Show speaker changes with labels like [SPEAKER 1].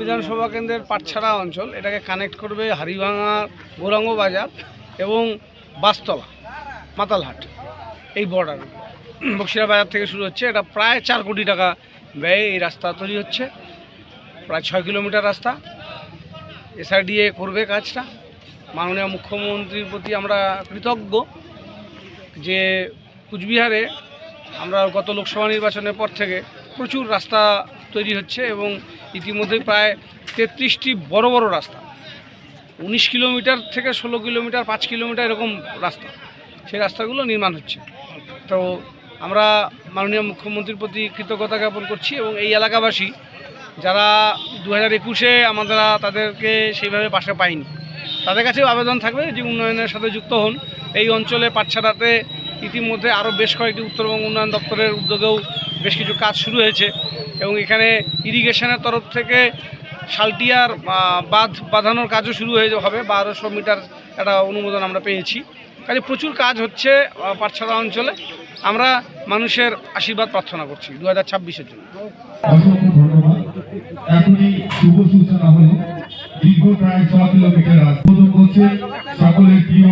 [SPEAKER 1] বিধানসভা কেন্দ্রের পাটছাড়া অঞ্চল, এটাকে কানেক্ট করবে হাড়িভাঙা গৌরাঙ্গ বাজার এবং বাসতলা মাতালহাট। এই বর্ডার বক্সিরা বাজার থেকে শুরু হচ্ছে। এটা প্রায় 4 কোটি টাকা ব্যয়ে এই রাস্তা তৈরি হচ্ছে। প্রায় 6 কিলোমিটার রাস্তা। এসআরডিএ করবে কাজটা। মাননীয় মুখ্যমন্ত্রীর প্রতি আমরা কৃতজ্ঞ যে কুচবিহারে আমরা গত লোকসভা নির্বাচনের পর থেকে প্রচুর রাস্তা তৈরি হচ্ছে এবং ইতিমধ্যে প্রায় 33টি বড় বড় রাস্তা, 19 কিলোমিটার থেকে 16 কিলোমিটার, 5 কিলোমিটার এরকম রাস্তা, সেই রাস্তাগুলো নির্মাণ হচ্ছে। তো আমরা মাননীয় মুখ্যমন্ত্রীর প্রতি কৃতজ্ঞতা জ্ঞাপন করছি এবং এই এলাকাবাসী যারা 2021-এ আমরা তাদেরকে সেইভাবে পাশে পাইনি, তাদের কাছেও আবেদন থাকবে যে উন্নয়নের সাথে যুক্ত হন। এই অঞ্চলে পাটছাড়াতে ইতিমধ্যে আরও বেশ কয়েকটি উত্তরবঙ্গ উন্নয়ন দপ্তরের উদ্যোগেও বেশ কিছু কাজ শুরু হয়েছে এবং এখানে ইরিগেশনের তরফ থেকে শালটিয়ার বাঁধ বাঁধানোর কাজও শুরু হবে। 1200 মিটার একটা অনুমোদন আমরা পেয়েছি। কাজে প্রচুর কাজ হচ্ছে পাটছাড়া অঞ্চলে। আমরা মানুষের আশীর্বাদ প্রার্থনা করছি 2026-এর জন্য।
[SPEAKER 2] এখনই শুভ সূচনা হলো। দীর্ঘ প্রায় 6 কিলোমিটার রাস্তা সকলের প্রিয়